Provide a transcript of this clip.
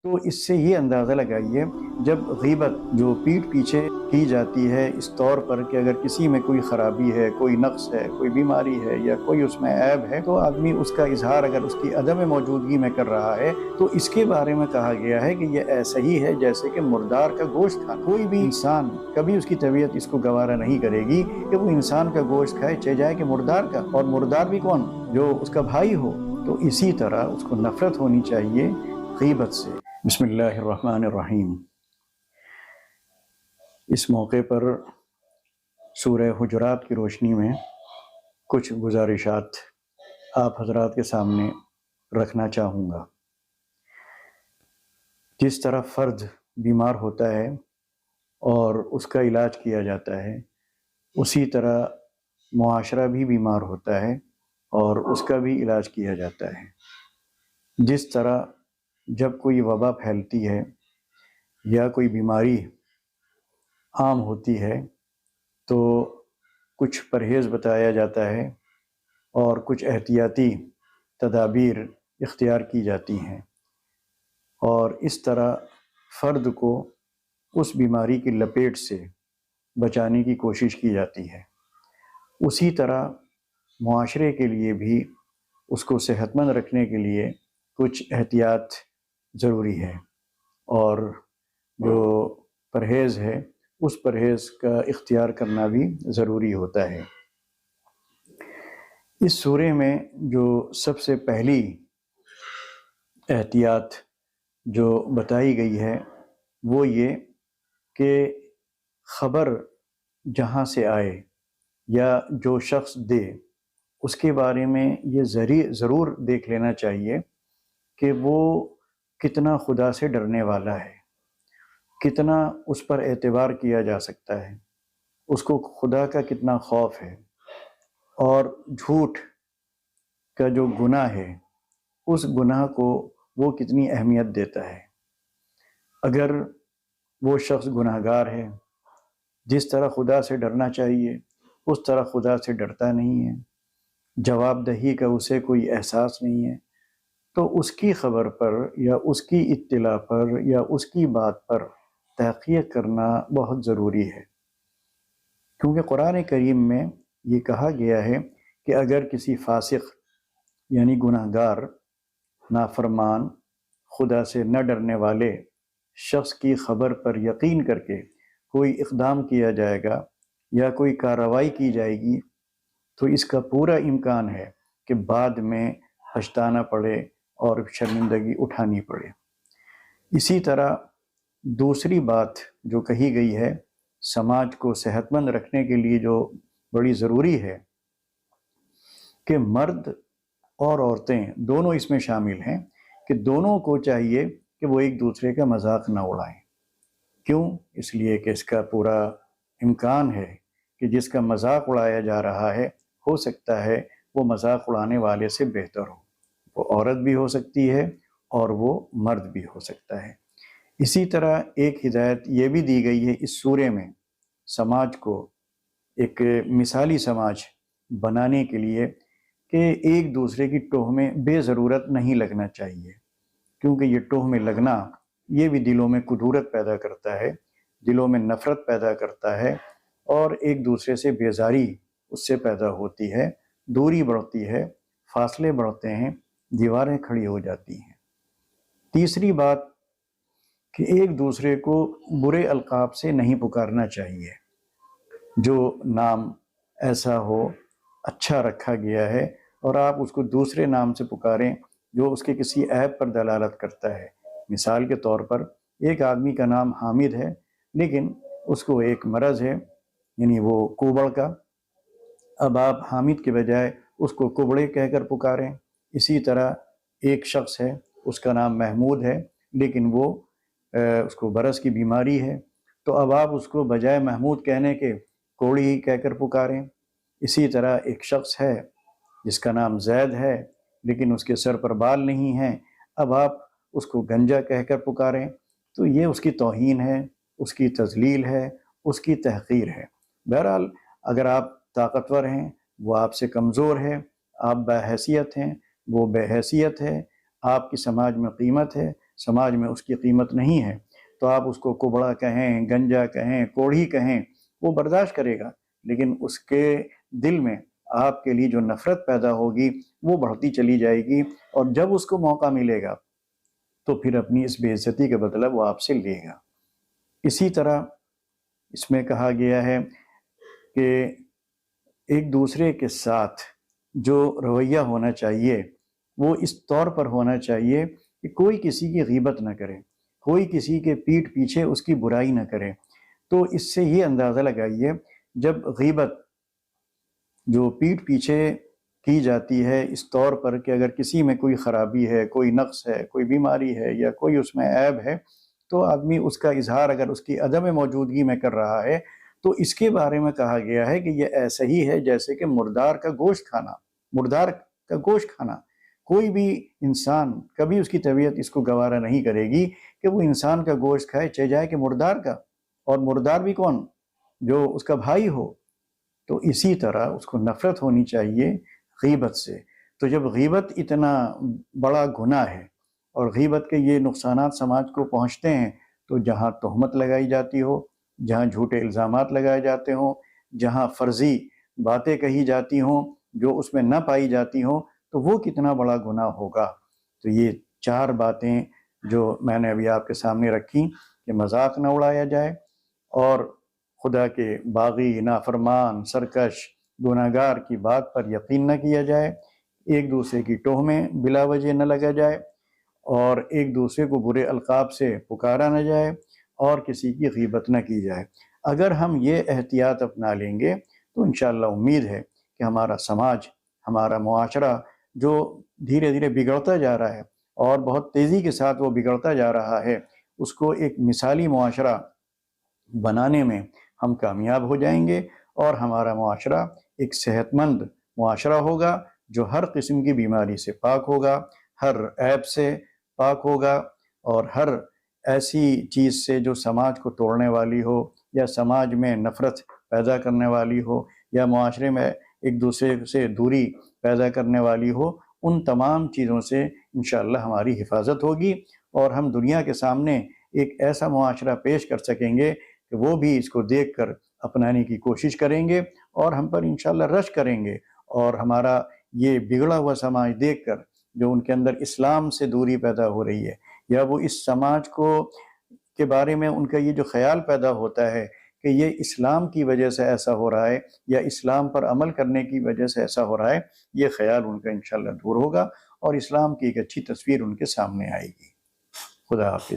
تو اس سے یہ اندازہ لگائیے، جب غیبت جو پیٹھ پیچھے کی جاتی ہے اس طور پر کہ اگر کسی میں کوئی خرابی ہے، کوئی نقص ہے، کوئی بیماری ہے یا کوئی اس میں عیب ہے، تو آدمی اس کا اظہار اگر اس کی عدم موجودگی میں کر رہا ہے تو اس کے بارے میں کہا گیا ہے کہ یہ ایسا ہی ہے جیسے کہ مردار کا گوشت کھانا۔ کوئی بھی انسان کبھی اس کی طبیعت اس کو گوارا نہیں کرے گی کہ وہ انسان کا گوشت کھائے، چاہے جائے کہ مردار کا، اور مردار بھی کون؟ جو اس کا بھائی ہو۔ تو اسی طرح اس کو نفرت ہونی چاہیے غیبت سے۔ بسم اللہ الرحمن الرحیم۔ اس موقع پر سورہ حجرات کی روشنی میں کچھ گزارشات آپ حضرات کے سامنے رکھنا چاہوں گا۔ جس طرح فرد بیمار ہوتا ہے اور اس کا علاج کیا جاتا ہے، اسی طرح معاشرہ بھی بیمار ہوتا ہے اور اس کا بھی علاج کیا جاتا ہے۔ جس طرح جب کوئی وبا پھیلتی ہے یا کوئی بیماری عام ہوتی ہے تو کچھ پرہیز بتایا جاتا ہے اور کچھ احتیاطی تدابیر اختیار کی جاتی ہیں، اور اس طرح فرد کو اس بیماری کی لپیٹ سے بچانے کی کوشش کی جاتی ہے۔ اسی طرح معاشرے کے لیے بھی اس کو صحت مند رکھنے کے لیے کچھ احتیاط ضروری ہے، اور جو پرہیز ہے اس پرہیز کا اختیار کرنا بھی ضروری ہوتا ہے۔ اس سورے میں جو سب سے پہلی احتیاط جو بتائی گئی ہے وہ یہ کہ خبر جہاں سے آئے یا جو شخص دے اس کے بارے میں یہ ضرور دیکھ لینا چاہیے کہ وہ کتنا خدا سے ڈرنے والا ہے، کتنا اس پر اعتبار کیا جا سکتا ہے، اس کو خدا کا کتنا خوف ہے، اور جھوٹ کا جو گناہ ہے اس گناہ کو وہ کتنی اہمیت دیتا ہے۔ اگر وہ شخص گناہ گار ہے، جس طرح خدا سے ڈرنا چاہیے اس طرح خدا سے ڈرتا نہیں ہے، جواب دہی کا اسے کوئی احساس نہیں ہے، تو اس کی خبر پر یا اس کی اطلاع پر یا اس کی بات پر تحقیق کرنا بہت ضروری ہے، کیونکہ قرآن کریم میں یہ کہا گیا ہے کہ اگر کسی فاسق یعنی گناہ گار، نافرمان، خدا سے نہ ڈرنے والے شخص کی خبر پر یقین کر کے کوئی اقدام کیا جائے گا یا کوئی کارروائی کی جائے گی تو اس کا پورا امکان ہے کہ بعد میں پچھتانا پڑے اور شرمندگی اٹھانی پڑے۔ اسی طرح دوسری بات جو کہی گئی ہے سماج کو صحت مند رکھنے کے لیے جو بڑی ضروری ہے کہ مرد اور عورتیں دونوں اس میں شامل ہیں، کہ دونوں کو چاہیے کہ وہ ایک دوسرے کا مذاق نہ اڑائیں۔ کیوں؟ اس لیے کہ اس کا پورا امکان ہے کہ جس کا مذاق اڑایا جا رہا ہے ہو سکتا ہے وہ مذاق اڑانے والے سے بہتر ہو، وہ عورت بھی ہو سکتی ہے اور وہ مرد بھی ہو سکتا ہے۔ اسی طرح ایک ہدایت یہ بھی دی گئی ہے اس سورے میں سماج کو ایک مثالی سماج بنانے کے لیے کہ ایک دوسرے کی ٹوہ میں بے ضرورت نہیں لگنا چاہیے، کیونکہ یہ ٹوہ میں لگنا یہ بھی دلوں میں کدورت پیدا کرتا ہے، دلوں میں نفرت پیدا کرتا ہے، اور ایک دوسرے سے بیزاری اس سے پیدا ہوتی ہے، دوری بڑھتی ہے، فاصلے بڑھتے ہیں، دیواریں کھڑی ہو جاتی ہیں۔ تیسری بات کہ ایک دوسرے کو برے القاب سے نہیں پکارنا چاہیے۔ جو نام ایسا ہو اچھا رکھا گیا ہے اور آپ اس کو دوسرے نام سے پکاریں جو اس کے کسی عیب پر دلالت کرتا ہے۔ مثال کے طور پر ایک آدمی کا نام حامد ہے لیکن اس کو ایک مرض ہے، یعنی وہ کوبڑ کا، اب آپ حامد کے بجائے اس کو کبڑے کہہ کر پکاریں۔ اسی طرح ایک شخص ہے اس کا نام محمود ہے لیکن وہ اس کو برس کی بیماری ہے، تو اب آپ اس کو بجائے محمود کہنے کے کوڑی ہی کہہ کر پکاریں۔ اسی طرح ایک شخص ہے جس کا نام زید ہے لیکن اس کے سر پر بال نہیں ہیں، اب آپ اس کو گنجا کہہ کر پکاریں، تو یہ اس کی توہین ہے، اس کی تذلیل ہے، اس کی تحقیر ہے۔ بہرحال اگر آپ طاقتور ہیں وہ آپ سے کمزور ہے، آپ باحیثیت ہیں وہ بے حیثیت ہے، آپ کی سماج میں قیمت ہے سماج میں اس کی قیمت نہیں ہے، تو آپ اس کو کبڑا کہیں، گنجا کہیں، کوڑھی کہیں، وہ برداشت کرے گا، لیکن اس کے دل میں آپ کے لیے جو نفرت پیدا ہوگی وہ بڑھتی چلی جائے گی، اور جب اس کو موقع ملے گا تو پھر اپنی اس بے عزتی کا بدلہ وہ آپ سے لے گا۔ اسی طرح اس میں کہا گیا ہے کہ ایک دوسرے کے ساتھ جو رویہ ہونا چاہیے وہ اس طور پر ہونا چاہیے کہ کوئی کسی کی غیبت نہ کرے، کوئی کسی کے پیٹھ پیچھے اس کی برائی نہ کرے۔ تو اس سے یہ اندازہ لگائیے، جب غیبت جو پیٹھ پیچھے کی جاتی ہے اس طور پر کہ اگر کسی میں کوئی خرابی ہے، کوئی نقص ہے، کوئی بیماری ہے یا کوئی اس میں عیب ہے، تو آدمی اس کا اظہار اگر اس کی عدم موجودگی میں کر رہا ہے تو اس کے بارے میں کہا گیا ہے کہ یہ ایسا ہی ہے جیسے کہ مردار کا گوشت کھانا۔ مردار کا گوشت کھانا، کوئی بھی انسان کبھی اس کی طبیعت اس کو گوارا نہیں کرے گی کہ وہ انسان کا گوشت کھائے، چاہے جائے کہ مردار کا، اور مردار بھی کون؟ جو اس کا بھائی ہو۔ تو اسی طرح اس کو نفرت ہونی چاہیے غیبت سے۔ تو جب غیبت اتنا بڑا گناہ ہے اور غیبت کے یہ نقصانات سماج کو پہنچتے ہیں، تو جہاں تہمت لگائی جاتی ہو، جہاں جھوٹے الزامات لگائے جاتے ہوں، جہاں فرضی باتیں کہی جاتی ہوں جو اس میں نہ پائی جاتی ہوں، تو وہ کتنا بڑا گناہ ہوگا۔ تو یہ 4 باتیں جو میں نے ابھی آپ کے سامنے رکھی کہ مذاق نہ اڑایا جائے، اور خدا کے باغی، نافرمان، سرکش، گناہگار کی بات پر یقین نہ کیا جائے، ایک دوسرے کی ٹوہمیں بلا وجہ نہ لگا جائے، اور ایک دوسرے کو برے القاب سے پکارا نہ جائے، اور کسی کی غیبت نہ کی جائے۔ اگر ہم یہ احتیاط اپنا لیں گے تو انشاءاللہ امید ہے کہ ہمارا سماج، ہمارا معاشرہ جو دھیرے دھیرے بگڑتا جا رہا ہے اور بہت تیزی کے ساتھ وہ بگڑتا جا رہا ہے، اس کو ایک مثالی معاشرہ بنانے میں ہم کامیاب ہو جائیں گے، اور ہمارا معاشرہ ایک صحت مند معاشرہ ہوگا جو ہر قسم کی بیماری سے پاک ہوگا، ہر عیب سے پاک ہوگا، اور ہر ایسی چیز سے جو سماج کو توڑنے والی ہو یا سماج میں نفرت پیدا کرنے والی ہو یا معاشرے میں ایک دوسرے سے دوری پیدا کرنے والی ہو، ان تمام چیزوں سے انشاءاللہ ہماری حفاظت ہوگی، اور ہم دنیا کے سامنے ایک ایسا معاشرہ پیش کر سکیں گے کہ وہ بھی اس کو دیکھ کر اپنانے کی کوشش کریں گے، اور ہم پر انشاءاللہ رشک کریں گے، اور ہمارا یہ بگڑا ہوا سماج دیکھ کر جو ان کے اندر اسلام سے دوری پیدا ہو رہی ہے، یا وہ اس سماج کو کے بارے میں ان کا یہ جو خیال پیدا ہوتا ہے کہ یہ اسلام کی وجہ سے ایسا ہو رہا ہے یا اسلام پر عمل کرنے کی وجہ سے ایسا ہو رہا ہے، یہ خیال ان کا انشاءاللہ دور ہوگا، اور اسلام کی ایک اچھی تصویر ان کے سامنے آئے گی۔ خدا حافظ۔